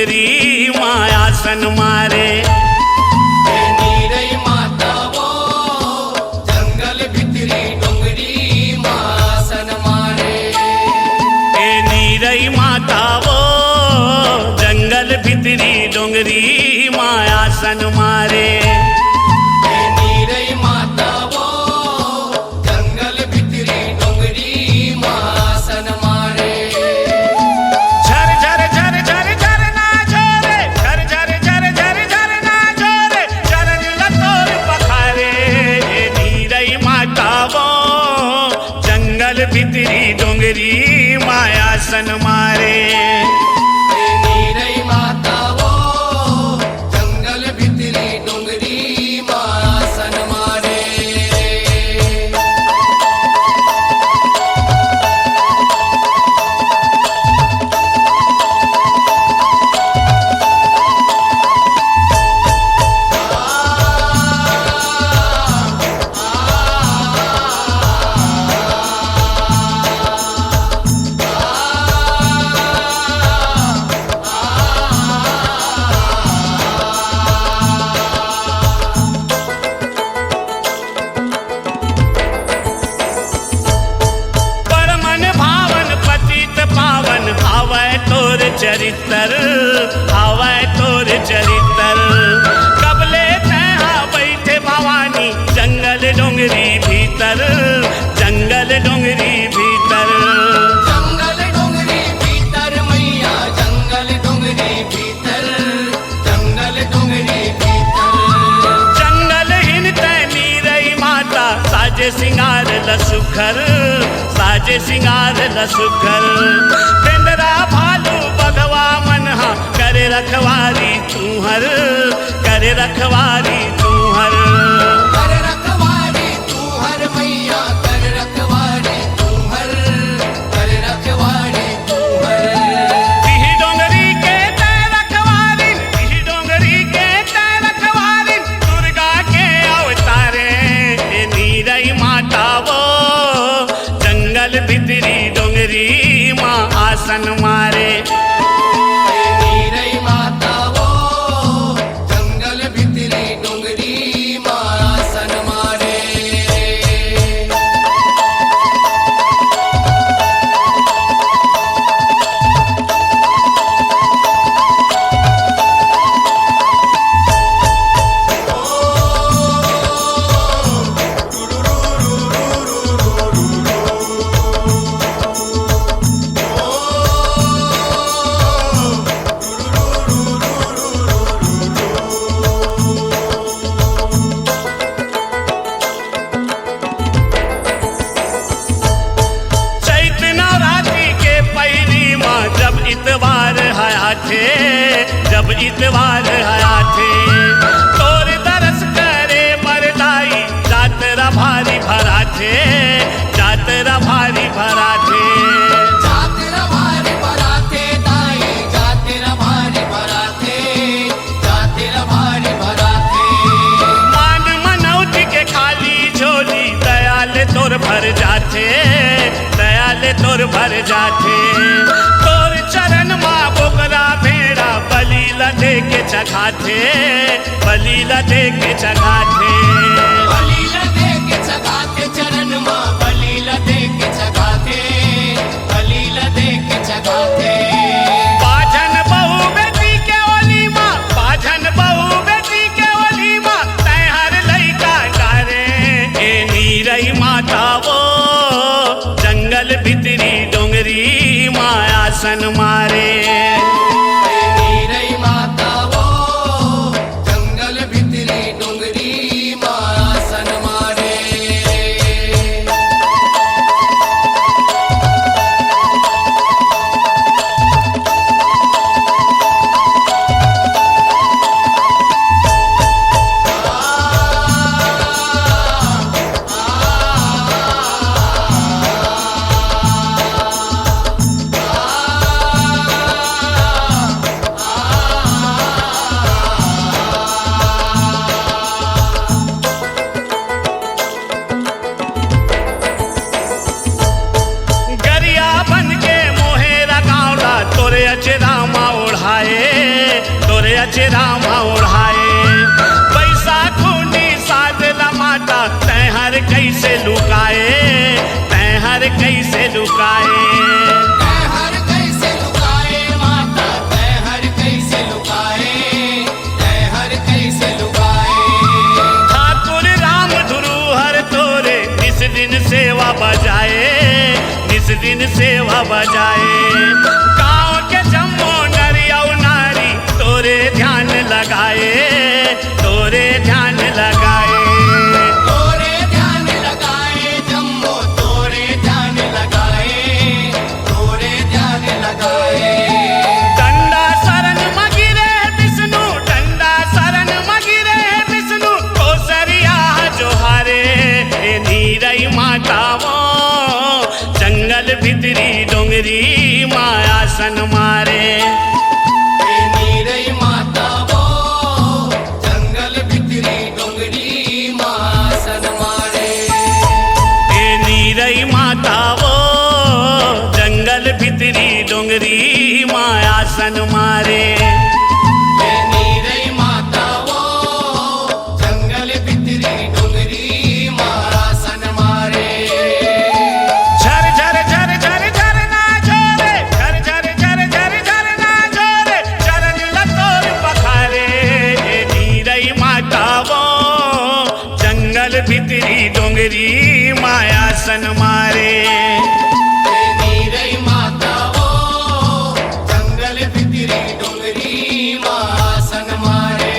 डोंगरी मायासन मारे। नीरई माता वो जंगल भितरी डोंगरी मायासन मारे। नीरई माता वो जंगल भितरी डोंगरी मायासन मारे। नीरई माता वो जंगल भितरी डोंगरी मायासन मारे। झर झर झर झर झर ना झरे, झर झर झर झर झर ना झरे, चरण लतोर पखारे। नीरई माता वो जंगल भितरी डोंगरी मायासन मारे। नीरई माता वो जंगल भितरी डोंगरी मायासन मारे। परमन भावन पतित पावन भावै तोर चरित्र, भावै तोर चरित्र। कबले तैहा बैठे भवानी जंगल डोंगरी भीतर, जंगल डोंगरी भीतर। जंगल डोंगरी भीतर मैया जंगल डोंगरी भीतर, जंगल डोंगरी भीतर। जंगल हिन तै नीरई माता साजे सिंगार लसुखर, साजे सिंगार लसुखर। तेंदरा भालू बघवा मनहा करे रखवारी तूहर, करे रखवारी तूहर। कर रखवारी तू हर मैया कर रखवारी तू हर, कर रखवारी तू हर। बिही डोंगरी के तय रखवारी, बिही डोंगरी के तय रखवारी, दुर्गा के अवतारे। नीरई माता वो जंगल भितरी डोंगरी माँ आसन मारे। नीरई माता वो जंगल भितरी डोंगरी मायासन मारे। चैत नवरात्रि के पहली माँ जब इतवार हया थे, जब इतवार हया थे। तोर दरस करे बरदाई जातरा भारी भरा थे, जातरा भारी भरा थे। जातेरा भारी भराते दाई जातेरा भारी भराते, जातेरा भारी भराते। मान मनौती के खाली झोली दयाल तोर भर जाते, दयाल तोर भर जाते। तोर चरण माँ बोकरा भेड़ा बलि लदे के चखाते, बलि लदे के चखाते। बलि लदे के चगाते चरण माँ बलि लदे के चगाते, बलि लदे के चगाते। बाझन बहू बेटी के ओली माँ, बाझन बहू बेटी के ओली माँ, तै हर लइका डारे। नीरई माता वो जंगल भितरी डोंगरी मायासन मारे। नीरई माता वो जंगल भितरी डोंगरी मायासन मारे। अचरामा ओढ़ाए बैसाखुनी साजला माता तैहर कैसे लुकाए तैहर कैसे लुकाए तैहर कैसे लुकाए माता तैहर कैसे लुकाए तैहर कैसे लुकाए ठाकुर राम धुरुहर तोरे निस दिन सेवा बजाए निस दिन सेवा बजाए गाँव के जम्मो नरिया नारी तोरे ध्यान लगाए तोरे ध्यान लगाए तोरे ध्यान लगाए जम्मो तोरे ध्यान लगाए तोरे ध्यान लगाए डंडा शरण मगिरे विष्णु डंडा शरण मगिरे विष्णु कोसरिया जोहारे हे नीरई माता वो जंगल भितरी डोंगरी माया सन मारे हे नीरई माता वो जंगल भितरी डोंगरी मासन मारे हे नीरई माता वो जंगल भितरी डोंगरी माया सन मारे हे नीरई माता वो जंगल भितरी डोंगरी मासन मारे झर झर झर झर झर ना झरे झर झर झर झर झर ना झरे चरण लतोर पखारे हे नीरई माता वो जंगल भितरी डोंगरी माया सन मारे हे नीरई माता वो जंगल भितरी डोंगरी मासन मारे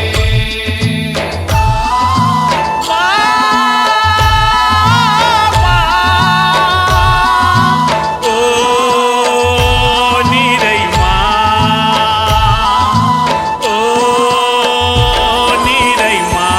ओ नीरई माँ ओ नीरई माँ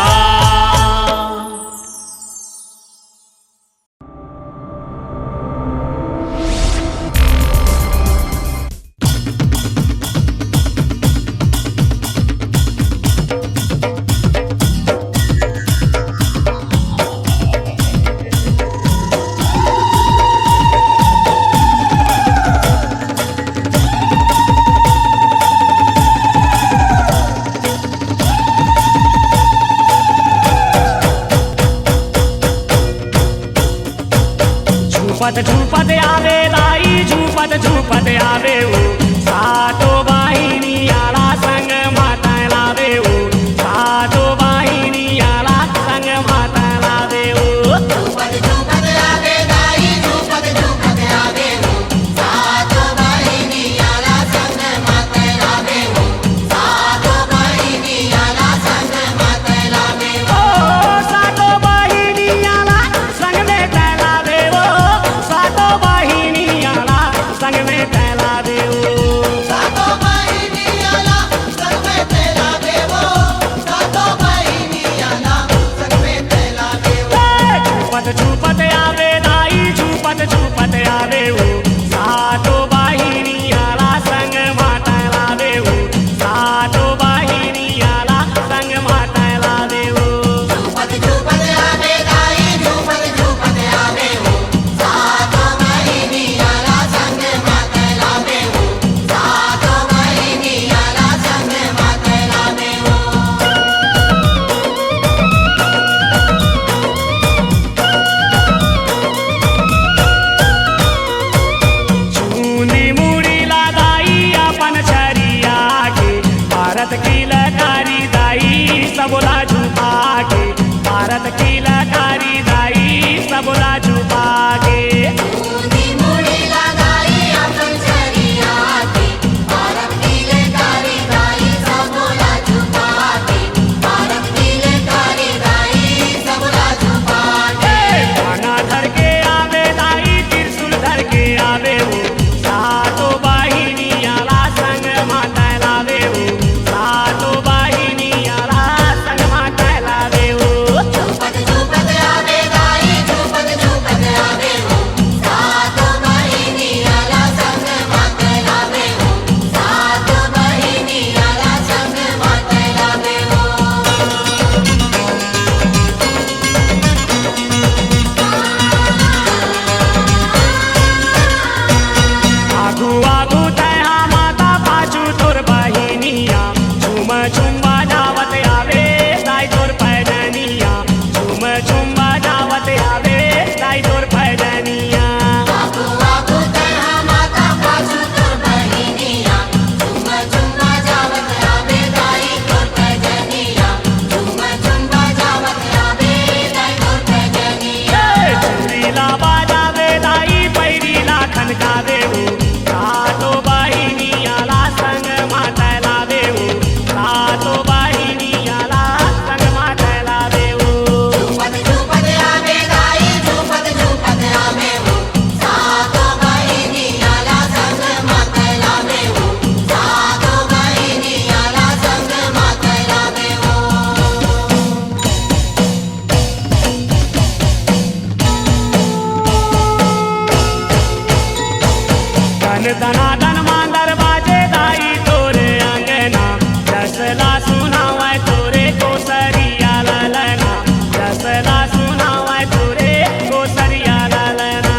झूपत झूपत आवे दाई झूपत झूपत आवे ओ सातो बाहिनी आला संग माता लावे ओ सातो बाहिनी आला संग माता लावे ओ झूपत झूपत आवे दाई झूपत झूपत आवे हो सातो बाहिनी आला संग माते लावे हो सातो बाहिनी आला संग माते लावे हो ओ सातो बाहिनी आला संग में तैलावे ओ सातो बाहिनी आला संग में तैलावे ओ सातो बाहिनी आला संग में तैलावे हो सातो बाहिनी आला संग में तैलावे हो झूपत झूपत आवे दाई झूपत झूपत आवे ओ सातो बाहिनी आला संग माता लावे ओ सातो बाहिनी आला संग माता लावे ओ झूपत झूपत आवे दाई झूपत झूपत आवे हो सातो बाहिनी आला संग माते लावे हो सातो बाहिनी आला संग माते लावे हो चूनी मुड़ीला दाई अपन छरिया के भारत की लकारी दाई सबला झुका के भारत की लकारी दाई सबला झुका के ऊनी मुड़ी लगाई अपन छरिया के भारत की लेकारी दाई सबला झुका के भारत की लेकारी दाई सबला झुका के खाना धर के आवे दाई त्रिशूल धर के आवे वो सातो बाहिनी आला संग माता लावे वो सातो बाहिनी आला संग माता लावे वो झूपत झूपत आवे दाई झूपत झूपत आवे धन धनाधन मांदर बाजे दाई तोरे अंगना जसला सुनावे तोरे कोसरिया ललना जसला सुनावे तोरे कोसरिया ललना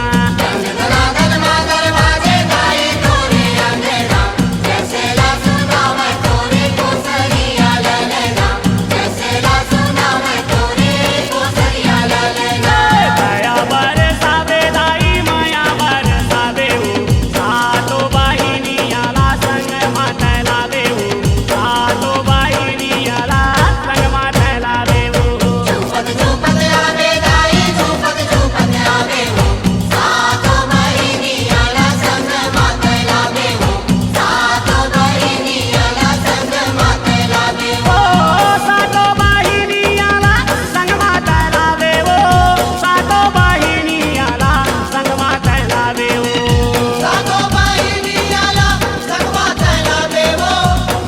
धनाधन मांगर बाजे दाई तोरे अंगना जसला सुनावे तोरे कोसरिया ललना जसला सुनावे तोरे कोसरिया ललना दया बरसावे दाई माया बरसावे हो सातो बाहिनियाला संग माथे लावे हो सातो बाहिनियाला संग माथे लावे हो झूपत झूपत आवे दाई झूपत झूपत आवे हो सातो बहिनियाला संग माथे लावे हो सातो बहिनियाला संग माथे लावे हो सातो बाहिनियाला संग माथे लावे हो सातो बाहिनियाला संग माथे लावे हो सातो बहिनियाला संग माथे लावे हो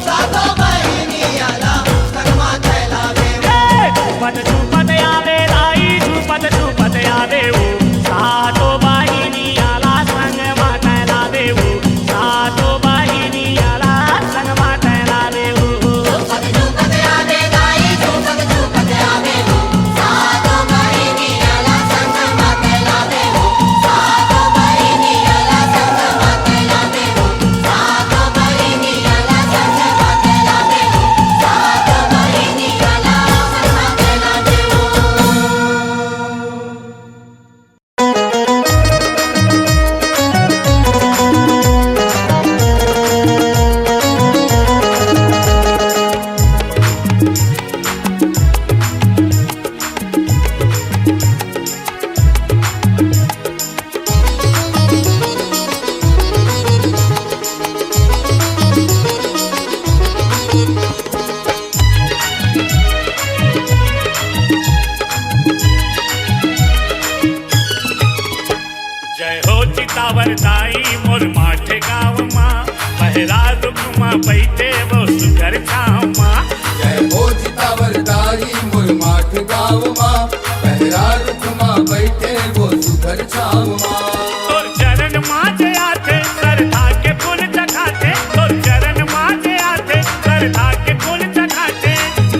सातो बहिनियाला संग माथे लावे हो झूपत झूपत आवे दाई झूपत झूपत आवे हो सातो बाहिनियाला संग माथे लावे हो सातो बाहिनियाला संग माथे लावे हो झूपत झूपत आवे दाई झूपत झूपत आवे हो सातो बहिनियाला संग माथे लावे हो सातो बहिनियाला संग माथे लावे हो सातो बहिनियाला संग माथे लावे हो सातो बहिनियाला संग माथे लावे हो जय हो चितावर दाई मोर माठे गाँव माँ पहरा रुकमा बैठे वो सुगर छाव माँ जय हो चितावर दाई मुरमाठ गाँव माँ पहरा रुखमा बैठे वो सुधर छाव माँ तोर चरण माथे आते सरधा के फूल चखाते तोर चरण माथे आते सरधा के फूल चखाते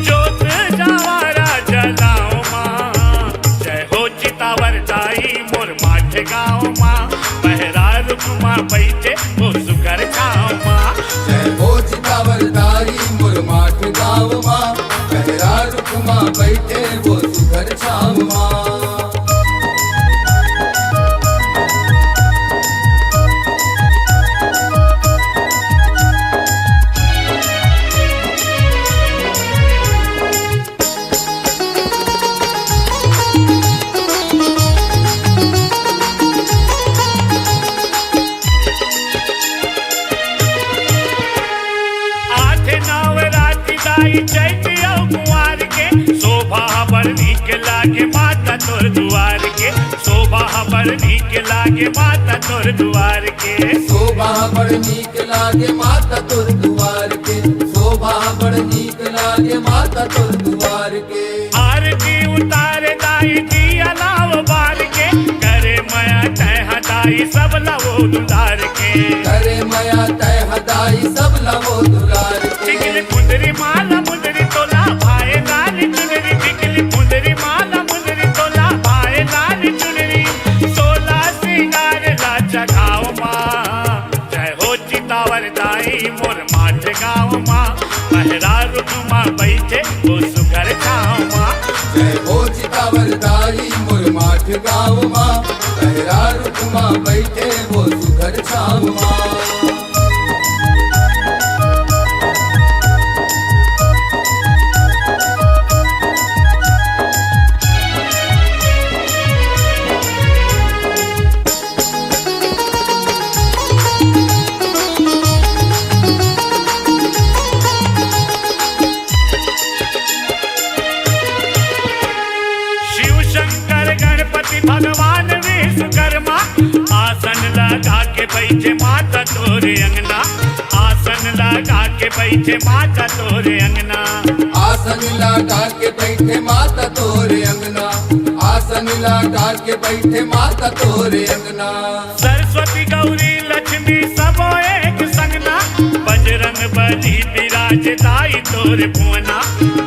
जोत जावारा जलाओ माँ जय हो चितावर दाई मोर माठे गाँव माँ पहरा रुकमा बैठे वो सुगर छाव माँ जय हो चितावर दाई मुरमाठ गाँव माँ पहरा रुखमा बैठे वो सुधर छाव माँ आठे नवरात्रि दाई चैत्र औ कुंवार के शोभा बड़ नीक लागे माता तोर दुआर के शोभा बड़ नीक लागे माता तोर दुआर के शोभा बड़ नीक लागे माता तोर दुआर के शोभा बड़ नीक लागे माता तोर दुआर के आरती उतारे दाई दिया लाव बार के करे माया तय हदाई सब लवो दुलार के करे मया तय हदाई सब लवो दुलार के टिकली मुंदरी माला मुंदरी तोला भाए लाल चुनरी टिकली मुंदरी माला मुंदरी तोला भाए लाल चुनरी सोला सिंगार ला जगाओ माँ जय हो चितावर दाई मोर माठ गाँव माँ पहरा रुकमा बैठे वो सुगर छाव माँ जय हो चितावर दाई मुरमाठ गाँव माँ पहरा रुखमा बैठे वो सुधर छाव माँ शिव शंकर गणपति भगवान विश्वकर्मा आसन लगा के बैठे माता तोरे अंगना आसन लगा के बैठे माता तोरे अंगना आसन लगा के बैठे माता तोरे अंगना आसन लगा के बैठे माता तोरे अंगना सरस्वती गौरी लक्ष्मी सब बजरंग बली विराज दाई तोर भुवना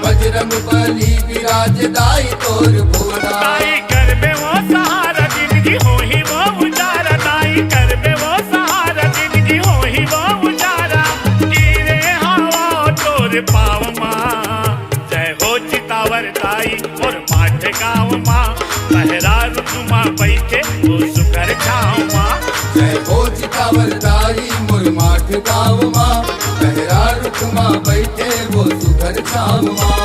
बजरंग बली विराज दाई तोर भुवना दाई करबे वो सहारा जिंदगी हो ही वो उजारा दाई करबे वो सहारा जिंदगी हो ही वो उजारा गिरे हवा तोर पाव माँ जय हो चितावर दाई और माठ गाँव माँ पहरा रुकमा बैठे वो सुकर छाव माँ जय हो चितावर दाई मोर माठ गाँव माँ पहरा रुकमा बैठे वो सुघर छाव माँ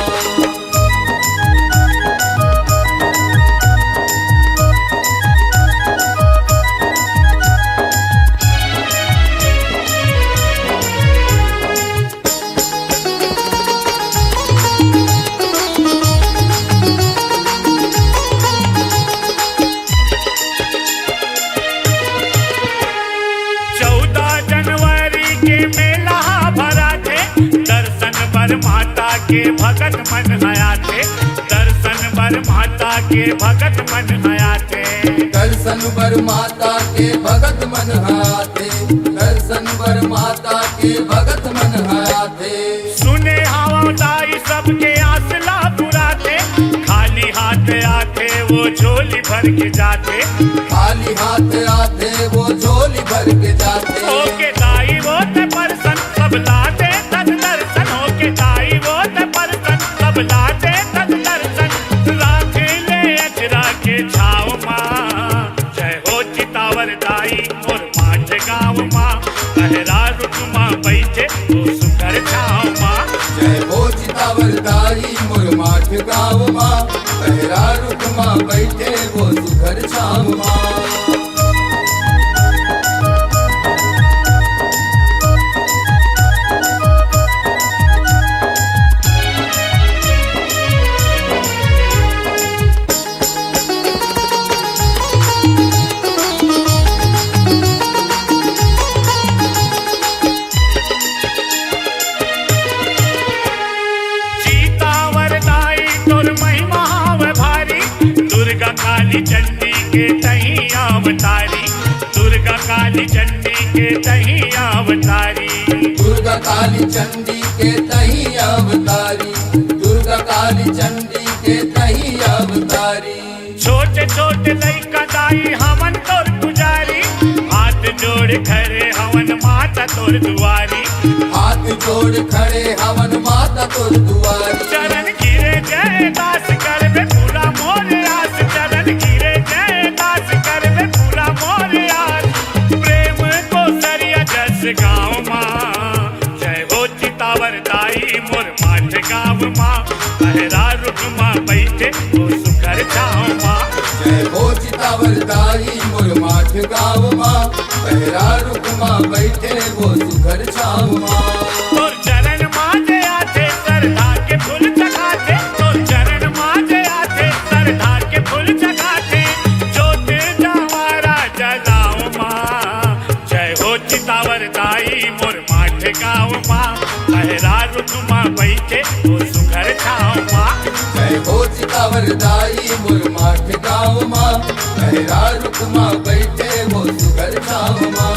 माता के भगत मन हया थे दर्शन बर माता के भगत मन हया थे दर्शन बर माता के भगत मन हाथे दर्शन बर माता के भगत मन हाथे सुने हवा दाई सबके आसला पुराते खाली हाथ आते वो झोली भर के जाते खाली हाथ आते वो झोली भर के जाते ओके दाई वो ते परसन सब लाते तद दर्शन होके दाई वो ते परसन सब लाते तद दर्शन राखे ले अचरा के छाव माँ जय हो चितावर दाई मोर माठ गाँव माँ पहरा रुकमा बैठे वो सुकर छाव माँ जय हो चितावर दाई मोर माठ गाँव माँ पहरा रुकमा बैठे वो सुघर छाव माँ काली चंडी के तही अवतारी दुर्गा काली चंडी के तही अवतारी दुर्गा काली चंडी के तही अवतारी दुर्गा काली चंडी के तही अवतारी छोटे छोटे लइका दाई हवन तोर पुजारी हाथ जोड़ खड़े हवन माता तोर दुआरी हाथ जोड़ खड़े हवन माता तोर दुआरी चरण गिरे जय दास करबे पूरा मोर आस चरण गिरे जय दास करबे पूरा मोर आस प्रेम को सरिया जस गाँव माँ जय हो चितावर दाई मोर माठ गाँव माँ पहरा रुकमा बैठे वो सुकर छाव माँ जय हो चितावर दाई मोर माठ गाँव माँ पहरा रुकमा बैठे वो सुघर छाव माँ तोर चरण माजे आते सरधा के फूल चढ़ाते तोर चरण माजे आते सरधा के फूल चढ़ाते जोत जवारा जलाओ माँ जय हो चितावर दाई मोर माठ गाँव माँ पहरा रुकमा बैठे वो सुघर छाव माँ जय हो चितावर दाई मोर माठ गाँव माँ पहरा रुकमा बैठे वो सुघर छाव माँ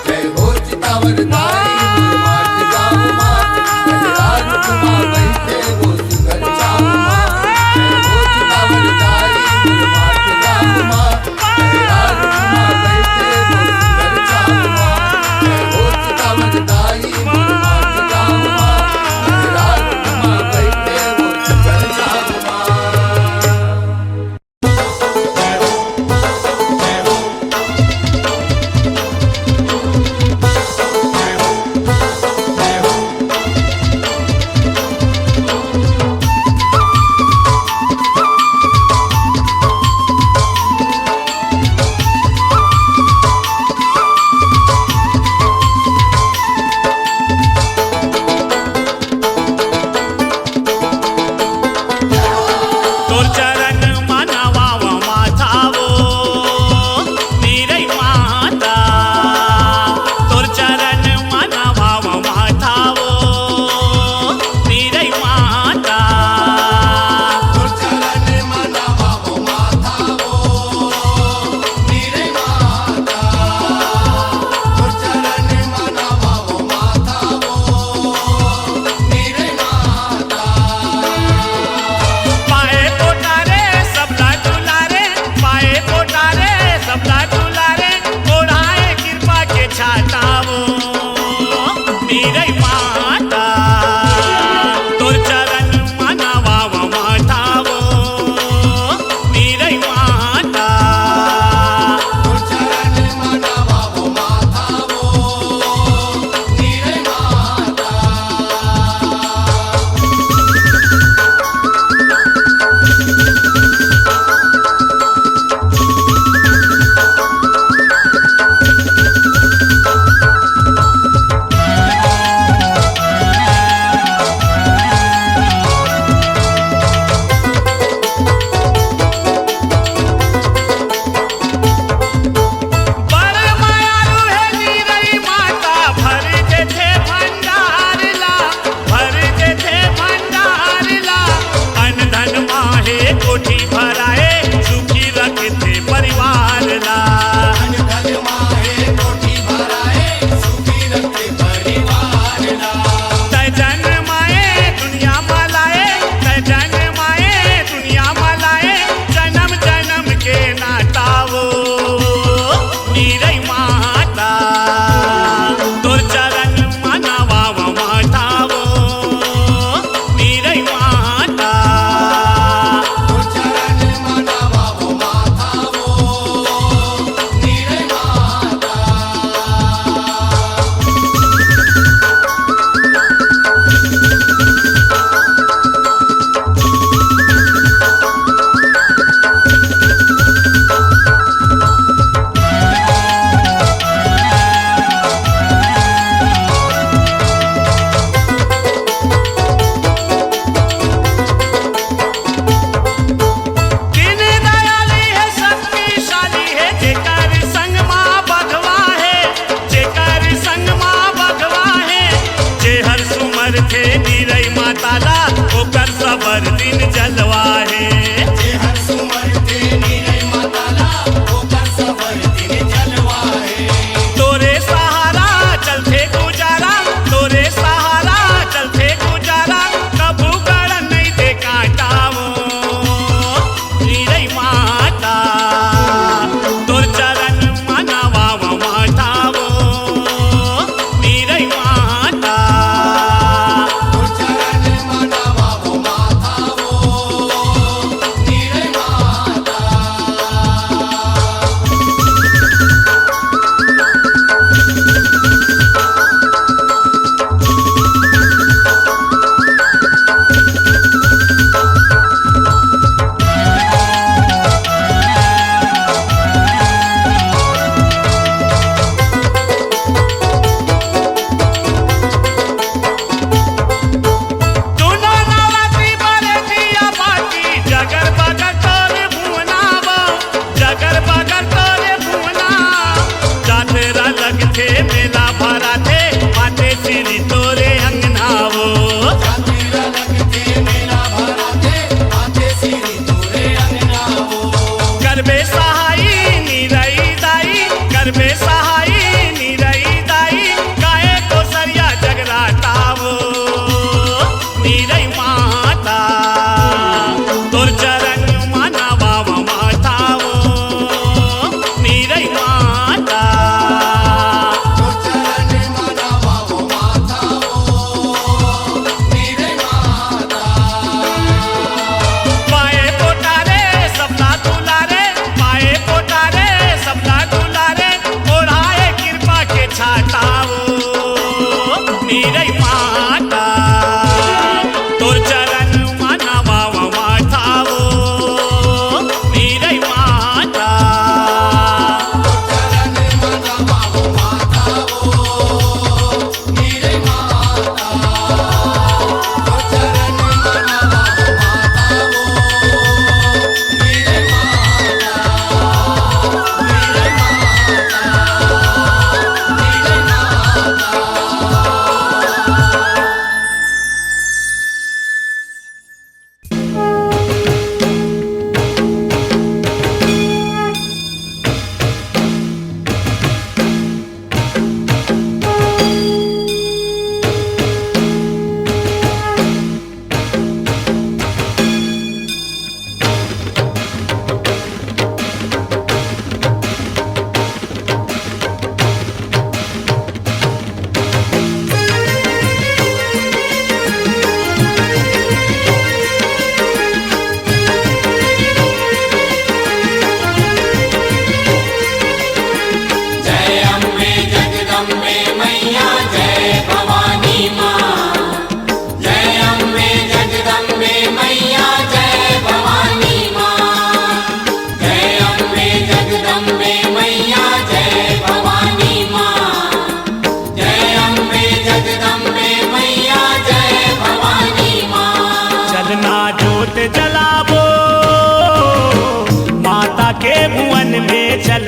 जय हो चितावर दाई मोर माठ गाँव माँ पहरा रुकमा बैठे वो सुघर छाव माँ जय हो चितावर दाई मोर माठ गाँव माँ पहरा रुकमा बैठे वो सुघर छाव माँ जय हो चितावर दाई मोर माठ गाँव माँ पहरा रुकमा बैठे वो सुघर छाव माँ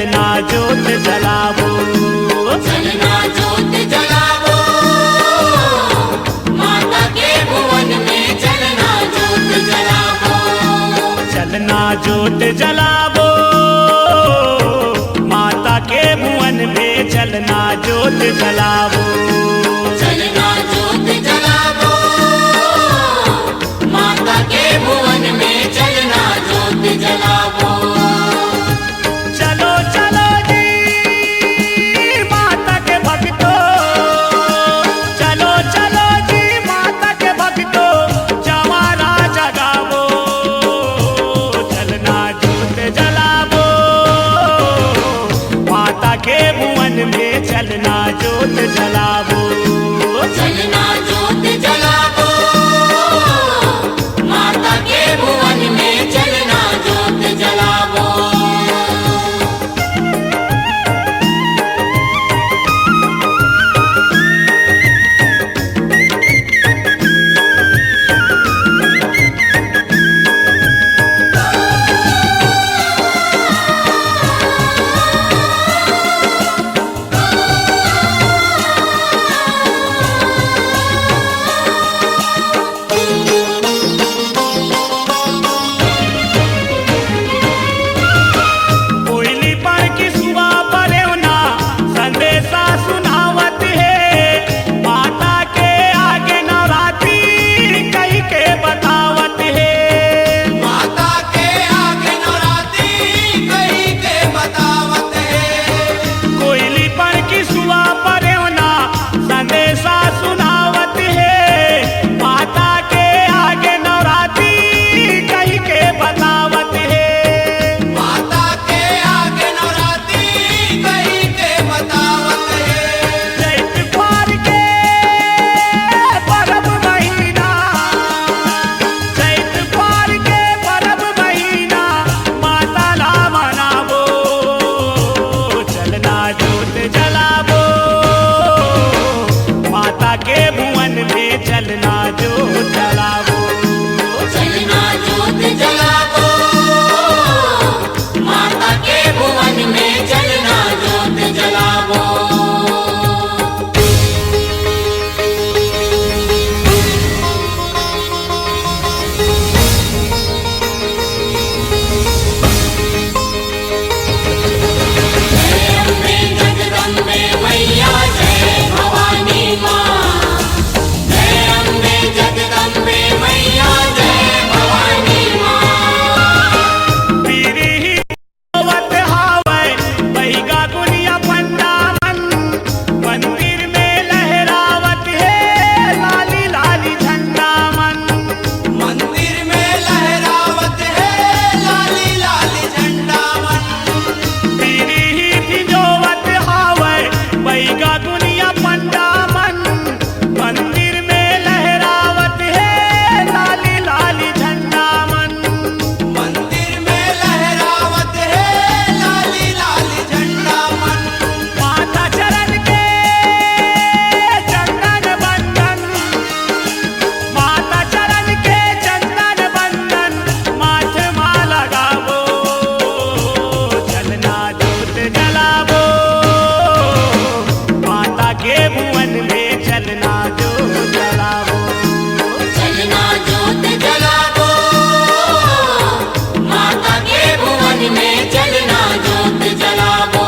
चलना जोत जलावो। चलना जोत जलावो, माता के भुवन में चलना जोत जलावो। चलना जोत जलावो, माता के भुवन में चलना जोत जलावो। चलना जोत जलावो, माता के भुवन में चलना जोत जलावो। चलो चलो जी माता के भक्तों, चलो चलो जी माता के भक्तों, जवारा जगावो। चलना जोत जलावो, माता के भुवन में चलना जोत जलावो। चलना जोत जलावो, माता के भुवन में चलना जोत जलावो। कोयली पर की सुबह परेवना संदेशा सुनावत है, माता के आगे नवरात्रि कही के बतावत है। माता के आगे नवरात्रि कही के बतावत है। कोयली पर की सुबह परेवना संदेशा सुनावत है, माता के आगे नवरात्रि कही के बतावत है। माता के आगे नवरात्रि कही के बतावत है। चैत पार के परब महीना, चैत पार के परब महीना, माता ला मनावो। चलना जोत जलावो, माता के भुवन में चलना जोत जलावो। चलना जोत जलावो, माता के भुवन में चलना जोत जलावो। जय अम्बे जगदम्बे मैया, जय भवानी माँ। जय अम्बे जगदम्बे मैया, जय भवानी माँ। पीरी ही होवत हावै, बहिगा गुनिया पंडावन, मंदिर में लहरावत है लाली लाली झंडा मन। मंदिर में लहरावत है लाली लाली झंडा मन। पीरी ही भिजोवत हावै, बहिगा गुनिया पंडावन, मंदिर में लहरावत है लाली लाली झंडा मन। मंदिर में लहरावत है लाली लाली झंडा मन। माता चरण के चंदन बंदन, माता चरण के चंदन बंदन, माथ माँ लगावो। चलना जोत जलावो, माता के भुवन में चलना जोत जलावो। चलना जोत जलावो, माता के भुवन में चलना जोत जलावो।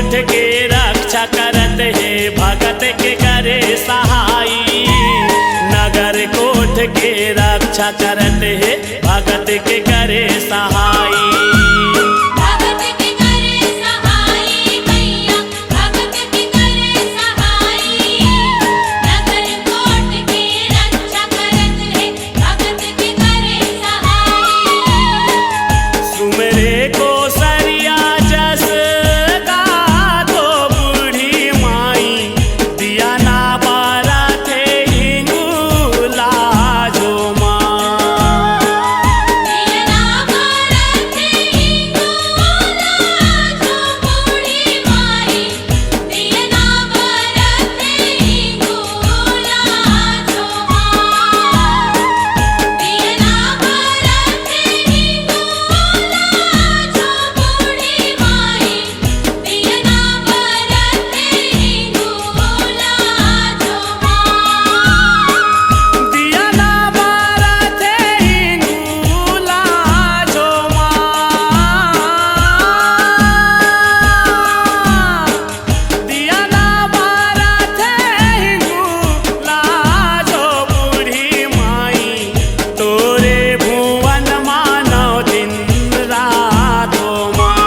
कोट के रक्षा करत है भगत के करे सहाई। नगर कोट के रक्षा करत है भगत के करे सहाई। भगत के करे सहाई मैया भगत के करे सहाई। नगर कोट के रक्षा करत है भगत के करे सहाई। सुमरे को सरिया जस गातो बूढ़ी माई। दिया ना बारा थे हिंगूला जो माँ। दिया ना भारत हिंगोला जो बूढ़ी माई। दिया ना भारत हिंगोला जो माँ। दिया ना भारत हिंगोला जो बूढ़ी माई। दिया ना भारत हिंगोला जो माँ। दिया ना बारा थे हिंगूला जो माँ। दिया ना बारा थे हिंगूला जो बूढ़ी माई। तोरे भुवन मानव दिन रात हो माँ।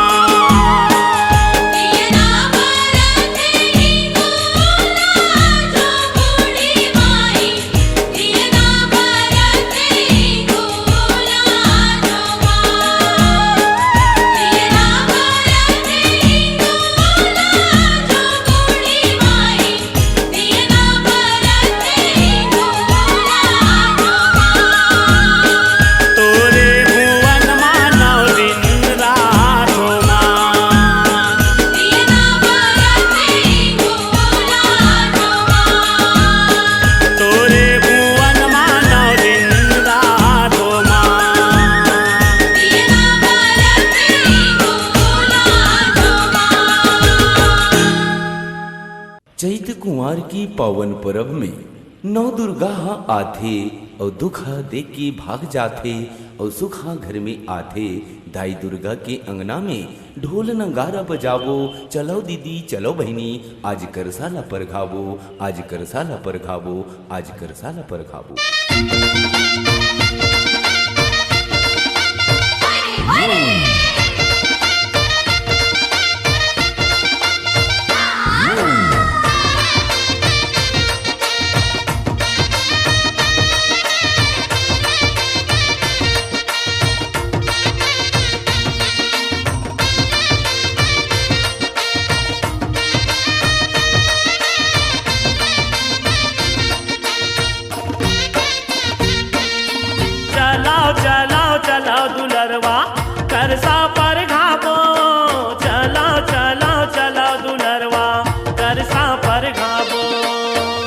दिया ना भारत हिंगोला जो बूढ़ी माई। दिया ना भारत हिंगोला जो माँ। दिया ना भारत हिंगोला जो बूढ़ी माई। दिया ना भारत हिंगोला जो माँ। तोरे भुवन मानव दिन रात हो माँ। दिया ना भारत हिंगोला जो माँ। तोरे भुवन मानव दिन रात हो माँ। दिया ना भारत हिंगोला जो माँ। चैत कुंवार की पावन पर्व में नौ दुर्गा आथे और दुखा देख के भाग जाथे और सुखा घर में आथे। दाई दुर्गा के अंगना में ढोल नगारा बजावो। चलो दीदी चलो बहनी आज करसाला पर घावो। आज करसाला पर घावो। आज करसाला पर घावो। चलाओ चलाओ चलाओ दुलरवा करसा पर घावो। चलाओ चलाओ चलाओ दुलरवा करसा पर घावो।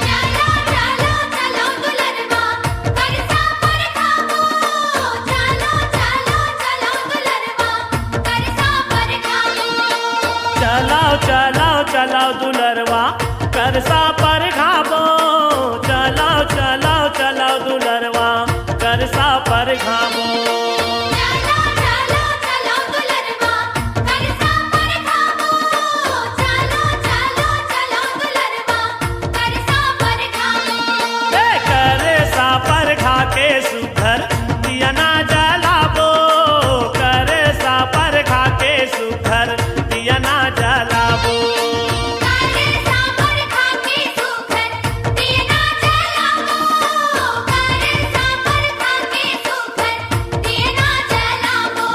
चलो चलो चलो दुलरवा करसा पर घावो। चलो चलो चलो दुलरवा करसा पर घावो। चलाओ चलाओ चलाओ दुलरवा करसा पर घावो। चलाओ चलाओ चलाओ दुलरवा करसा पर घावो। चलो चलो चलो दुलरवा करसा पर घावो। चलो चलो चलो दुलरवा करसा पर घावो। करे सा पर घा के सुधर दिया ना जलाबो। करे सा पर घा के सुधर दिया ना जलाबो। करे सा पर घा के सुखर दिया ना जलावो। करे सा पर घा के सुखर दिया ना जलावो।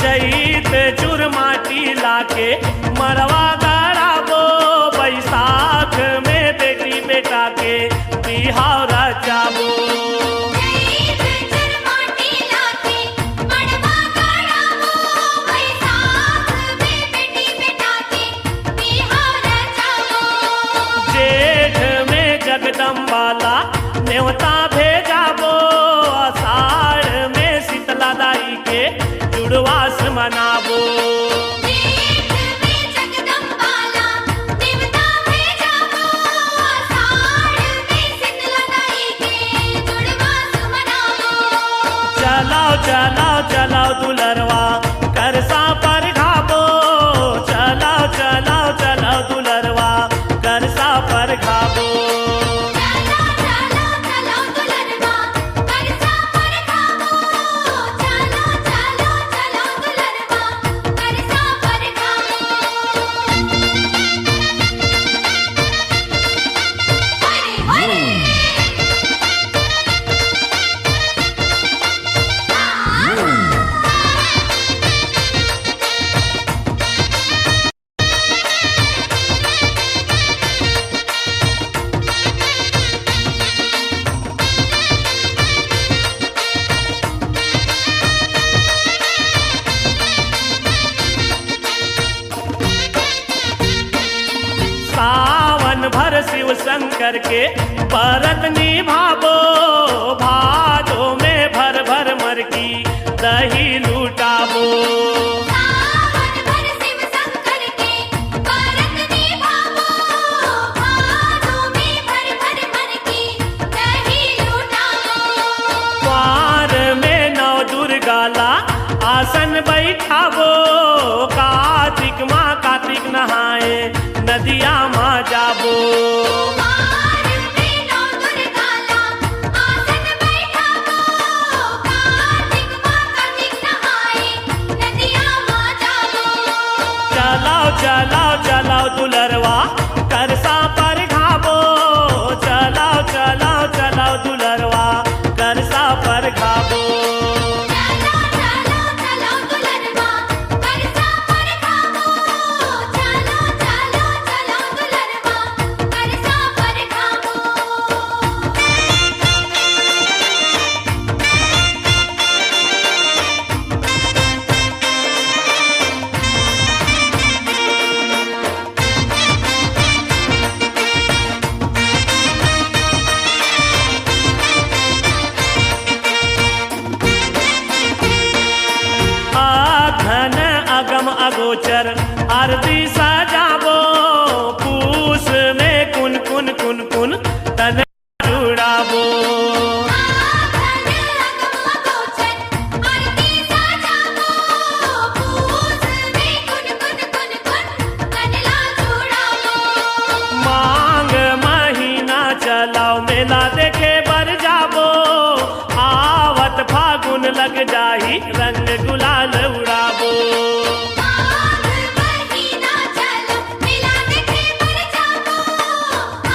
चैत चुरमाटी लाके मरवा गड़ाबो। बैसाख में बेटी बेटा के बिहाव रचाबो। चैत चुरमाटी लाके मड़वा गड़ावो। बैसाख में बेटी बेटा के बिहाव रचावो। जेठ में जगदम्बाला न्योता भेजाबो। आषाढ़ में मनाबो। जेठ में जगदम्बाला देवता भेजाबो, आषाढ़ में शीतला ताई के जुड़वास मनाबो। चलाओ चलाओ चलाओ दुलरवा करसा पर घाबो, चलाओ चलाओ चलाओ दुलरवा करसा पर घाबो। चलो चलो चलो दुलरवा करसा पर खाबो, चलो चलो चलो दुलरवा करसा पर खाबो। हरे हरे सावन भर शिव शंकर के व्रत निभाबो, भादो में भर भर मरकी दही लूटाबो। सावन भर शिव शंकर के व्रत निभाबो, भादो में भर भर मरकी दही लूटाबो। द्वार में नौ दुर्गाला आसन बैठाबो, कार्तिक माँ कार्तिक नहाए नदिया माँ जाबो। कुमार में नौ दुर्गाला आसन बैठाबो, कार्तिक माँ कार्तिक नहाए नदिया माँ जाबो। चलाओ चलाओ चलाओ दुलरवा करसा पर घाबो, चलाओ चलाओ चलाओ दुलरवा करसा पर घाबो। चलो चलो चलो दुलरवा करसा पर खाबो, चलो चलो चलो दुलरवा करसा पर खाबो। आघन अगम अगोचर आरती सजाबो, पूस में कुन कुन कुन कुन तन जुड़ाबो। आखन अगम अगोचर आरती सजाबो, पूस में कुन कुन कुन कुन कनला जुड़ाबो। मांग महीना चलाओ मेला देखे बर जाबो, आवत फागुन लग जाही रंग गुलाल उड़ाबो। माघ महीना चलो मेला देखे बर जाबो,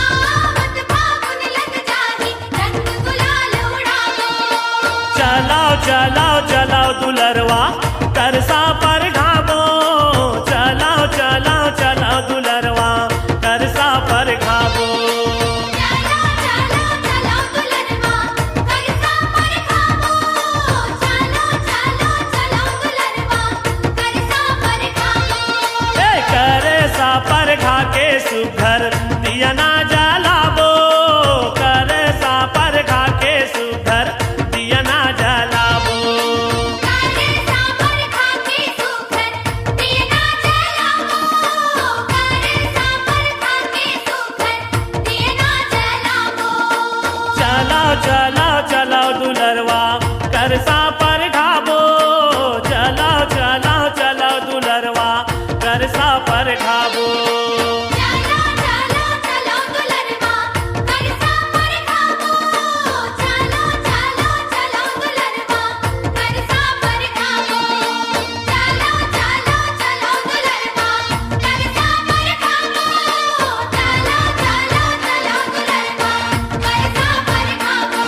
आवत फागुन लग जाही रंग गुलाल उड़ाबो। चलाओ चलाओ चलाओ दुलरवा करसा पर घाबो, चलाओ चलाओ चलाओ दुलरवा करसा पर घाबो। चलो चलो चलो दुलरवा करसा पर खाबो, चलो चलो चलो दुलरवा करसा पर खाबो। ए करसा पर घा के सुघर दिया ना जलाबो, करसा पर घा के सुघर दिया ना जलाबो। करसा पर खाके सुखर दिया ना जलाबो, करसा पर खाके सुखर दिया ना जलाबो। चलाओ चलाओ चलाओ दुलरवा करसा पर घाबो, चलाओ चलाओ चलाओ दुलरवा करसा पर घाबो। चलो चलो चलो दुलरवा करसा पर खाबो, चलो चलो चलो दुलरवा करसा पर खाबो। चलो चलो चलो दुलरवा करसा पर खाबो, चलो चलो चलो दुलरवा करसा पर खाबो।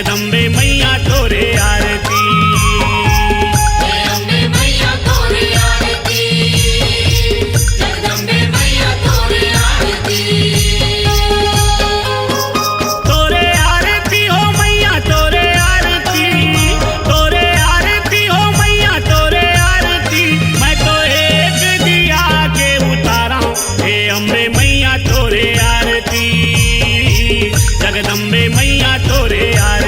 जगदम्बे मैया तोरे आरती। हे अम्बे मैया तोरे आरती, जगदम्बे मैया तोरे आरती। तोरे आरती हो मैया तोरे आरती, तोरे आरती हो मैया तोरे आरती। मैं तो एक दिया के उतारा हूँ, हे अम्बे मैया तोरे आरती, जगदम्बे मैया तोरे आरती।